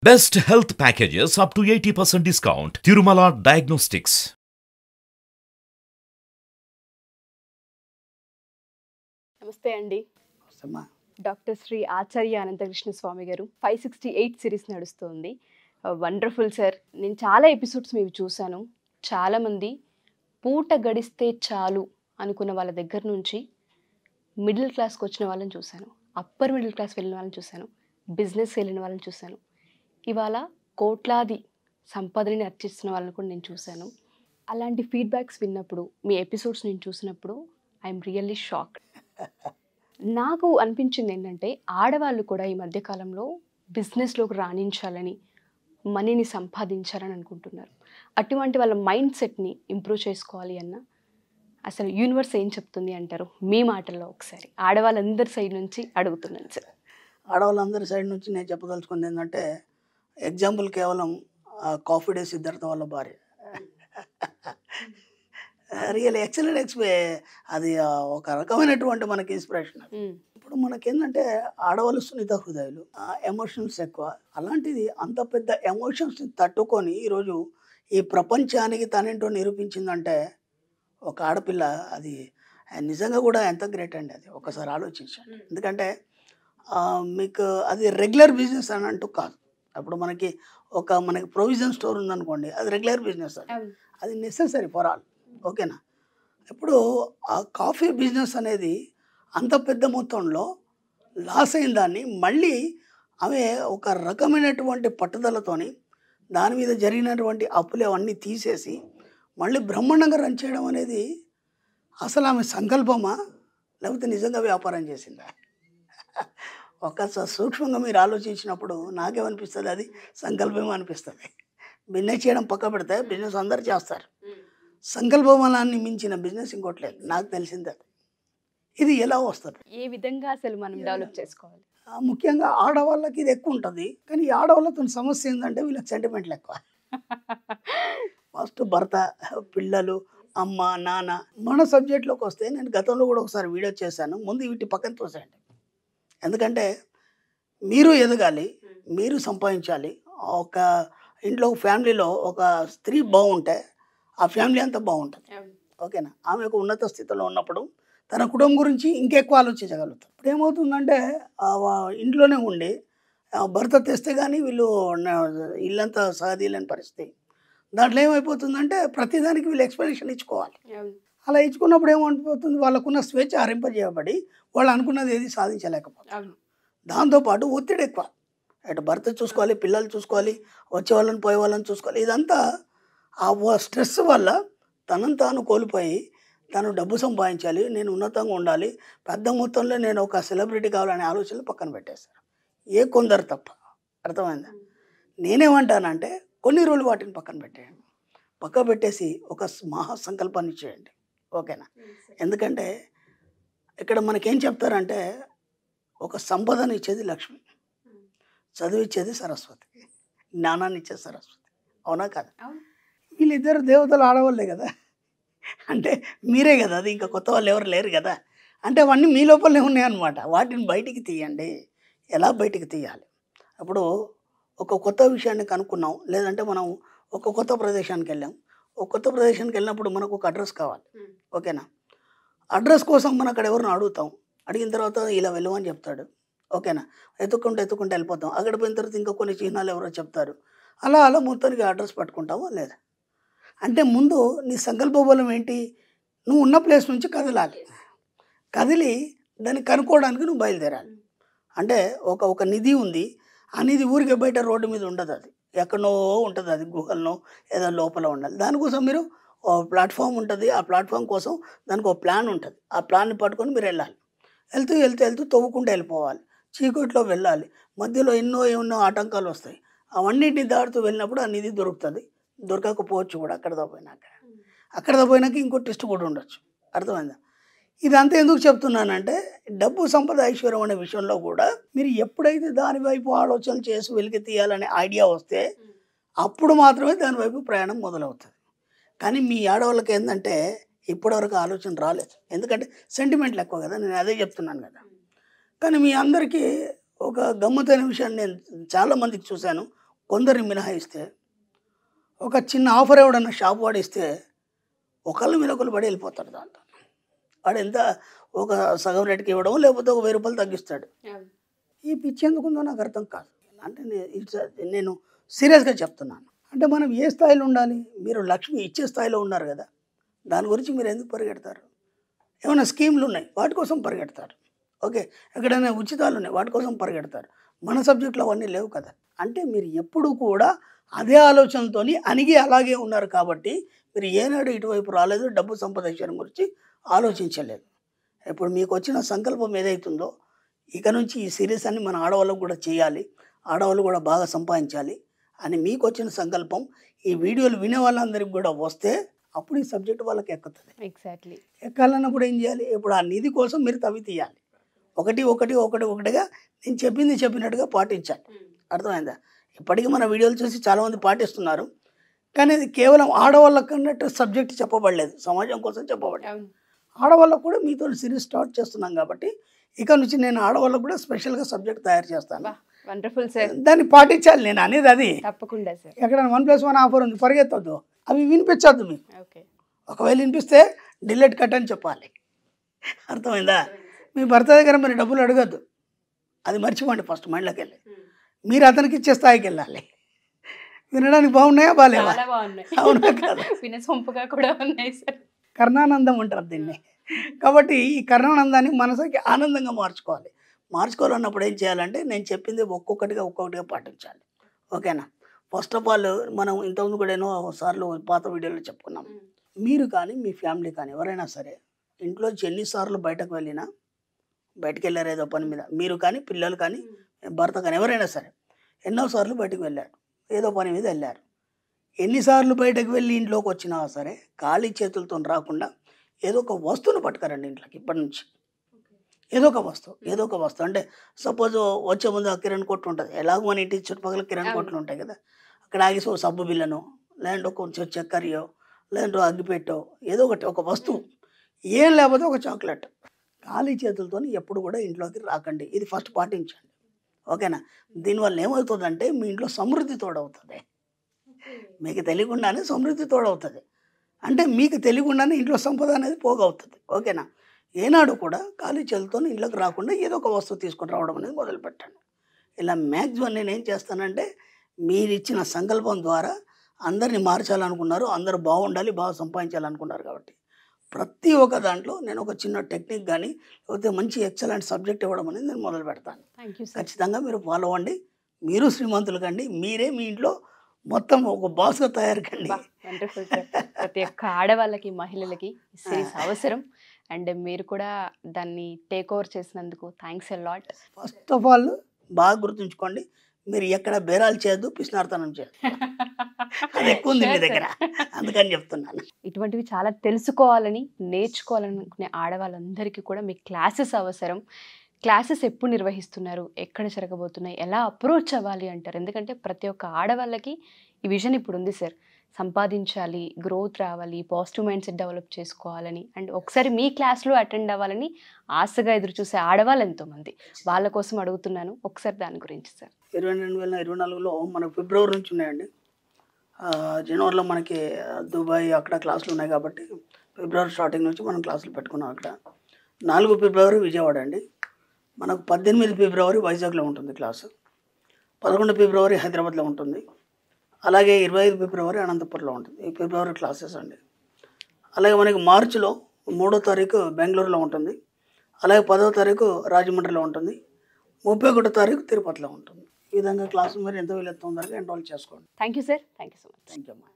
Best health packages up to 80% discount. Tirumala Diagnostics. నమస్తే అండి. Doctor Shri ఆచార్య అనంతకృష్ణ స్వామి గారు 568 సిరీస్ నడుస్తుంది. Wonderful sir. నేను చాలా ఎపిసోడ్స్ మీవి చూశాను. చాలామంది పూట గడిస్తే చాలు అనుకున్న వాళ్ళ దగ్గర నుంచి మిడిల్ క్లాస్కి వచ్చిన వాళ్ళని చూశాను, అప్పర్ మిడిల్ క్లాస్ వెళ్ళిన వాళ్ళని చూశాను, బిజినెస్ వెళ్ళిన వాళ్ళని చూశాను, ఇవాళ కోట్లాది సంపదని అర్చిస్తున్న వాళ్ళని కూడా నేను చూశాను. అలాంటి ఫీడ్బ్యాక్స్ విన్నప్పుడు, మీ ఎపిసోడ్స్ నేను చూసినప్పుడు ఐఎమ్ రియల్లీ షాక్డ్. నాకు అనిపించింది ఏంటంటే, ఆడవాళ్ళు కూడా ఈ మధ్యకాలంలో బిజినెస్లోకి రాణించాలని, మనీని సంపాదించాలని అనుకుంటున్నారు. అటువంటి వాళ్ళ మైండ్ సెట్ని ఇంప్రూవ్ చేసుకోవాలి అన్న అసలు యూనివర్స్ ఏం చెప్తుంది అంటారు? మీ మాటల్లో ఒకసారి ఆడవాళ్ళందరి సైడ్ నుంచి అడుగుతున్నాను సార్. ఆడవాళ్ళందరి సైడ్ నుంచి నేను చెప్పదలుచుకుంది ఏంటంటే, ఎగ్జాంపుల్ కేవలం కాఫీ డే సిద్ధార్థ వాళ్ళ భార్య. రియల్ ఎక్సలెంట్ అది ఒక రకమైనటువంటి మనకి ఇన్స్పిరేషన్. ఇప్పుడు మనకేంటంటే ఆడవాళ్ళు సున్నిత హృదయాలు, ఎమోషన్స్ ఎక్కువ. అలాంటిది అంత పెద్ద ఎమోషన్స్ని తట్టుకొని ఈరోజు ఈ ప్రపంచానికి తనేంటో నిరూపించిందంటే ఒక ఆడపిల్ల. అది నిజంగా కూడా ఎంత గ్రేట్ అండి. అది ఒకసారి ఆలోచించండి. ఎందుకంటే మీకు అది రెగ్యులర్ బిజినెస్ అని అంటూ కాదు. అప్పుడు మనకి మనకి ప్రొవిజన్ స్టోర్ ఉందనుకోండి, అది రెగ్యులర్ బిజినెస్. అది నెసెసరీ ఫర్ ఆల్. ఓకేనా? ఇప్పుడు ఆ కాఫీ బిజినెస్ అనేది అంత పెద్ద మొత్తంలో లాస్ అయిన దాన్ని మళ్ళీ ఆమె ఒక రకమైనటువంటి పట్టుదలతోని దాని మీద జరిగినటువంటి అప్పులు అవన్నీ తీసేసి మళ్ళీ బ్రహ్మాండంగా రన్ చేయడం అనేది అసలు ఆమె సంకల్పమా లేకపోతే నిజంగా వ్యాపారం చేసిందా? ఒకసారి సూక్ష్మంగా మీరు ఆలోచించినప్పుడు నాకేమనిపిస్తుంది, అది సంకల్పం అనిపిస్తుంది. బిజినెస్ చేయడం పక్క పెడితే బిజినెస్ అందరు చేస్తారు. సంకల్పబలాన్ని మించిన బిజినెస్ ఇంకోటి లేదు, నాకు తెలిసింది. అది ఇది ఎలా వస్తుంది, ఏ విధంగా అసలు మనం డెవలప్ చేసుకోవాలి? ముఖ్యంగా ఆడవాళ్ళకి ఇది ఎక్కువ ఉంటుంది. కానీ ఈ ఆడవాళ్ళతో సమస్య ఏంటంటే వీళ్ళకి సెంటిమెంట్లు ఎక్కువ. ఫస్ట్ భర్త, పిల్లలు, అమ్మ, నాన్న. మన సబ్జెక్ట్లోకి వస్తే నేను గతంలో కూడా ఒకసారి వీడియో చేశాను. ముందు వీటి పక్కన తోసేయండి. ఎందుకంటే మీరు ఎదగాలి, మీరు సంపాదించాలి. ఒక ఇంట్లో ఫ్యామిలీలో ఒక స్త్రీ బాగుంటే ఆ ఫ్యామిలీ అంతా బాగుంటుంది. ఓకేనా? ఆమె ఒక ఉన్నత స్థితిలో ఉన్నప్పుడు తన కుటుంబం గురించి ఇంకెక్కువ ఆలోచించగలుగుతారు. ఇప్పుడు ఏమవుతుందంటే ఇంట్లోనే ఉండి భర్త తెస్తే కానీ వీళ్ళు ఇల్లంతా సాగదీయలేని పరిస్థితి. దాంట్లో ఏమైపోతుందంటే ప్రతిదానికి వీళ్ళు ఎక్స్ప్లెనేషన్ ఇచ్చుకోవాలి. అలా ఇచ్చుకున్నప్పుడు ఏమైపోతుంది, వాళ్ళకున్న స్వేచ్ఛ హరింపజేయబడి వాళ్ళు అనుకున్నది ఏది సాధించలేకపోతారు. దాంతోపాటు ఒత్తిడి ఎక్కువ. అటు భర్త చూసుకోవాలి, పిల్లలు చూసుకోవాలి, వచ్చే వాళ్ళని పోయే వాళ్ళని చూసుకోవాలి. ఇదంతా ఆ స్ట్రెస్ వల్ల తనను తాను కోల్పోయి తను డబ్బు సంపాదించాలి, నేను ఉన్నతంగా ఉండాలి, పెద్ద మొత్తంలో నేను ఒక సెలబ్రిటీ కావాలనే ఆలోచనలు పక్కన పెట్టేస్తారు. కొందరు తప్ప. అర్థమైందా? నేనేమంటానంటే కొన్ని రోజులు వాటిని పక్కన పెట్టేయండి. పక్క పెట్టేసి ఒక మహాసంకల్పాన్ని చేయండి. ఓకేనా? ఎందుకంటే ఇక్కడ మనకేం చెప్తారంటే, ఒక సంపదను ఇచ్చేది లక్ష్మి, చదివిచ్చేది సరస్వతి, జ్ఞానాన్ని ఇచ్చేది సరస్వతి. అవునా కదా? వీళ్ళిద్దరు దేవతలు ఆడవాళ్ళే కదా. అంటే మీరే కదా, అది ఇంకా కొత్త వాళ్ళు ఎవరు లేరు కదా. అంటే అవన్నీ మీ లోపలనే ఉన్నాయన్నమాట. వాటిని బయటికి తీయండి. ఎలా బయటికి తీయాలి? అప్పుడు ఒక కొత్త విషయాన్ని కనుక్కున్నాం, లేదంటే మనం ఒక కొత్త ప్రదేశానికి వెళ్ళాం. ఒక కొత్త ప్రదేశానికి వెళ్ళినప్పుడు మనకు ఒక అడ్రస్ కావాలి. ఓకేనా? అడ్రస్ కోసం మనం అక్కడ ఎవరిని అడుగుతాం. అడిగిన తర్వాత ఇలా వెళ్ళమని చెప్తాడు. ఓకేనా? ఎత్తుక్కుంటూ వెళ్ళిపోతాం. అక్కడ పోయిన తర్వాత ఇంకా కొన్ని చిహ్నాలు ఎవరో చెప్తారు. అలా మొత్తానికి అడ్రస్ పట్టుకుంటామా లేదా? అంటే ముందు నీ సంకల్ప బలం ఏంటి? నువ్వు ఉన్న ప్లేస్ నుంచి కదలాలి. కదిలి దాన్ని కనుక్కోవడానికి నువ్వు బయలుదేరాలి. అంటే ఒక నిధి ఉంది. ఆ నిధి ఊరికే బయట రోడ్డు మీద ఉండదు. అది ఎక్కడనో ఉంటుంది. అది గుహల్లో ఏదో లోపల ఉండాలి. దానికోసం మీరు ప్లాట్ఫామ్ ఉంటుంది. ఆ ప్లాట్ఫామ్ కోసం దానికి ఒక ప్లాన్ ఉంటుంది. ఆ ప్లాన్ని పట్టుకొని మీరు వెళ్ళాలి. వెళ్తూ తవ్వుకుంటూ వెళ్ళిపోవాలి. చీకట్లో వెళ్ళాలి. మధ్యలో ఎన్నో ఆటంకాలు వస్తాయి. అవన్నిటిని దాటుతూ వెళ్ళినప్పుడు ఆ నిధి దొరుకుతుంది. దొరకకపోవచ్చు కూడా అక్కడతో పోయినాక ఇంకో టెస్ట్ కూడా ఉండొచ్చు. అర్థమైందా? ఇదంతా ఎందుకు చెప్తున్నానంటే, డబ్బు, సంపద, ఐశ్వర్యం అనే విషయంలో కూడా మీరు ఎప్పుడైతే దాని వైపు ఆలోచన చేసి వెలికి తీయాలనే ఐడియా వస్తే అప్పుడు మాత్రమే దాని వైపు ప్రయాణం మొదలవుతుంది. కానీ మీ ఆడవాళ్ళకి ఏంటంటే ఇప్పటివరకు ఆలోచన రాలేదు. ఎందుకంటే సెంటిమెంట్లు ఎక్కువ కదా. నేను అదే చెప్తున్నాను కదా. కానీ మీ అందరికీ ఒక గమ్మత్తైన విషయాన్ని నేను చాలామందికి చూశాను. కొందరిని మినహాయిస్తే, ఒక చిన్న ఆఫర్ ఎవడన్నా షాప్ వాడిస్తే ఒకళ్ళ మీద ఒకళ్ళు పడి వెళ్ళిపోతాడు. దాంట్లో వాడు ఎంత ఒక సగం రేటుకి ఇవ్వడం, లేకపోతే ఒక 1000 రూపాయలు తగ్గిస్తాడు. ఈ పిచ్చి ఎందుకుందో నాకు అర్థం కాదు. అంటే నేను సీరియస్గా చెప్తున్నాను. అంటే మనం ఏ స్థాయిలో ఉండాలి? మీరు లక్ష్మి ఇచ్చే స్థాయిలో ఉన్నారు కదా, దాని గురించి మీరు ఎందుకు పరిగెడతారు? ఏమైనా స్కీమ్లు ఉన్నాయి, వాటి కోసం పరిగెడతారు. ఓకే, ఎక్కడైనా ఉచితాలు ఉన్నాయి, వాటి కోసం పరిగెడతారు. మన సబ్జెక్టులో అవన్నీ లేవు కదా. అంటే మీరు ఎప్పుడు కూడా అదే ఆలోచనతో అణిగి అలాగే ఉన్నారు కాబట్టి మీరు ఏనాడు ఇటువైపు రాలేదు, డబ్బు సంపాదించడం గురించి ఆలోచించలేదు. ఇప్పుడు మీకు వచ్చిన సంకల్పం ఏదైతుందో, ఇక నుంచి ఈ సిరీస్ అన్ని మన ఆడవాళ్ళకు కూడా చేయాలి, ఆడవాళ్ళు కూడా బాగా సంపాదించాలి అని మీకు వచ్చిన సంకల్పం ఈ వీడియోలు వినే వాళ్ళందరికీ కూడా వస్తే అప్పుడు ఈ సబ్జెక్ట్ వాళ్ళకి ఎక్కుతుంది. ఎగ్జాక్ట్లీ. ఎక్కాలన్నప్పుడు ఏం చేయాలి? ఇప్పుడు ఆ నిధి కోసం మీరు తవ్వి తీయాలి. ఒకటిగా నేను చెప్పినట్టుగా పాటించాలి. అర్థమైందా? ఇప్పటికీ మన వీడియోలు చూసి చాలామంది పాటిస్తున్నారు, కానీ అది కేవలం ఆడవాళ్ళకు అన్నట్టు సబ్జెక్ట్ చెప్పబడలేదు, సమాజం కోసం చెప్పబడలేదు. ఆడవాళ్ళకు కూడా మీతో సిరీస్ స్టార్ట్ చేస్తున్నాం కాబట్టి ఇక నుంచి నేను ఆడవాళ్ళకు కూడా స్పెషల్గా సబ్జెక్ట్ తయారు చేస్తాను. Wonderful sir. దాన్ని పాటించాలి. నేను అనేది అది. తప్పకుండా సార్. ఎక్కడైనా 1+1 ఆఫర్ ఉంది, పరిగెత్తద్దు, అవి వినిపించద్దు మీకు. ఓకే, ఒకవేళ వినిపిస్తే డిలీట్ కట్ అని చెప్పాలి. అర్థమైందా? మీ భర్త దగ్గర మీరు డబ్బులు అడగద్దు, అది మర్చిపోండి. ఫస్ట్ మైండ్లోకి వెళ్ళి మీరు అతనికి ఇచ్చే స్థాయికి వెళ్ళాలి. వినడానికి బాగున్నాయా, బాగాలేవా? అవునా కదా? వినసొంపుగా కూడా ఉన్నాయి సార్. కర్ణానందం అంటారు దీన్ని. కాబట్టి ఈ కర్ణానందాన్ని మనసుకి ఆనందంగా మార్చుకోవాలన్నప్పుడు ఏం చేయాలంటే నేను చెప్పింది ఒక్కొక్కటిగా పాటించాలి. ఓకేనా? ఫస్ట్ ఆఫ్ ఆల్ మనం ఇంతకుముందు కూడా ఎన్నో సార్లు పాత వీడియోలో చెప్పుకున్నాం. మీరు కానీ మీ ఫ్యామిలీ కానీ ఎవరైనా సరే ఇంట్లోంచి ఎన్నిసార్లు బయటకు వెళ్ళారు ఏదో పని మీద, మీరు కానీ పిల్లలు కానీ భర్త కానీ ఎవరైనా సరే ఎన్నోసార్లు బయటకు వెళ్ళారు, ఏదో పని మీద వెళ్ళారు. ఎన్నిసార్లు బయటకు వెళ్ళి ఇంట్లోకి వచ్చినా సరే ఖాళీ చేతులతో రాకుండా ఏదో ఒక వస్తువును పట్టుకరండి ఇంట్లోకి. ఇప్పటి నుంచి ఏదో ఒక వస్తువు అంటే సపోజ్ వచ్చే ముందు ఆ కిరణ్ కొట్టు ఉంటుంది, ఎలాగో మన ఇంటి చుట్టుపక్కల కిరణ్ కొట్లు ఉంటాయి కదా, అక్కడ ఆగేసి ఒక సబ్బు బిల్లను, లేదంటే కొంచెం చక్కెరయో, లేదంటే అగ్గిపెట్టో, ఏదో ఒకటి ఒక వస్తువు, ఏం లేకపోతే ఒక చాక్లెట్. ఖాళీ చేతులతో ఎప్పుడు కూడా ఇంట్లోకి రాకండి. ఇది ఫస్ట్ పాటించండి. ఓకేనా? దీనివల్ల ఏమవుతుందంటే మీ ఇంట్లో సమృద్ధి తోడవుతుంది. మీకు తెలియకుండానే సమృద్ధి తోడవుతుంది. అంటే మీకు తెలియకుండానే ఇంట్లో సంపద అనేది పోగవుతుంది. ఓకేనా? ఏనాడు కూడా ఖాళీ చేతులతో ఇంట్లోకి రాకుండా ఏదో ఒక వస్తువు తీసుకొని రావడం అనేది మొదలుపెట్టండి. ఇలా మ్యాక్సిమం నేను ఏం చేస్తానంటే మీరు ఇచ్చిన సంకల్పం ద్వారా అందరినీ మార్చాలనుకున్నారు, అందరూ బాగుండాలి, బాగా సంపాదించాలనుకున్నారు కాబట్టి ప్రతి ఒక్క దాంట్లో నేను ఒక చిన్న టెక్నిక్ కానీ లేకపోతే మంచి ఎక్సలెంట్ సబ్జెక్ట్ ఇవ్వడం అనేది నేను మొదలు పెడతాను. ఖచ్చితంగా మీరు ఫాలో అవ్వండి. మీరు శ్రీమంతులు కండి, మీరే మీ ఇంట్లో మొత్తం ఒక బాస్గా తయారు కండి. Wonderful sir. ప్రతి ఒక్క ఆడవాళ్ళకి, మహిళలకి సిరీస్ అవసరం. అండ్ మీరు కూడా దాన్ని టేక్ ఓవర్ చేసినందుకు thanks a lot. First of all బాగా గుర్తుంచుకోండి, మీరు ఎక్కడ బేరాలు చేయొద్దు, పిసినార్తనం చేయొద్దు. అది ఎక్కువ ఉంది మీ దగ్గర, అందుకని చెప్తున్నాను. ఇటువంటివి చాలా తెలుసుకోవాలని, నేర్చుకోవాలనుకునే ఆడవాళ్ళందరికీ కూడా మీ క్లాసెస్ అవసరం. క్లాసెస్ ఎప్పుడు నిర్వహిస్తున్నారు, ఎక్కడ జరగబోతున్నాయి, ఎలా అప్రోచ్ అవ్వాలి అంటారు? ఎందుకంటే ప్రతి ఒక్క ఆడవాళ్ళకి ఈ విజన్ ఇప్పుడు ఉంది సార్, సంపాదించాలి, గ్రోత్ రావాలి, పాజిటివ్ మైండ్ సెట్ డెవలప్ చేసుకోవాలని, అండ్ ఒకసారి మీ క్లాస్లో అటెండ్ అవ్వాలని ఆశగా ఎదురు చూసే ఆడవాళ్ళు ఎంతోమంది. వాళ్ళ కోసం అడుగుతున్నాను, ఒకసారి దాని గురించి సార్. 2024లో మనకు ఫిబ్రవరి నుంచి ఉన్నాయండి. జనవరిలో మనకి దుబాయ్ అక్కడ క్లాసులు ఉన్నాయి కాబట్టి ఫిబ్రవరి స్టార్టింగ్ నుంచి మనం క్లాసులు పెట్టుకున్నాం. అక్కడ 4 ఫిబ్రవరి విజయవాడ అండి, మనకు 18 ఫిబ్రవరి వైజాగ్లో ఉంటుంది క్లాసు, 11 ఫిబ్రవరి హైదరాబాద్లో ఉంటుంది, అలాగే 25 ఫిబ్రవరి అనంతపురంలో ఉంటుంది. ఈ ఫిబ్రవరి క్లాసెస్ అండి. అలాగే మనకి మార్చిలో 3వ తారీఖు బెంగళూరులో ఉంటుంది, అలాగే 10వ తారీఖు రాజమండ్రిలో ఉంటుంది, 31వ తారీఖు తిరుపతిలో ఉంటుంది. ఈ విధంగా క్లాసు మీరు ఎంత వీలెత్తుందో ఎన్రోల్ చేసుకోండి. Thank you sir. Thank you so much. Thank you అమ్మా.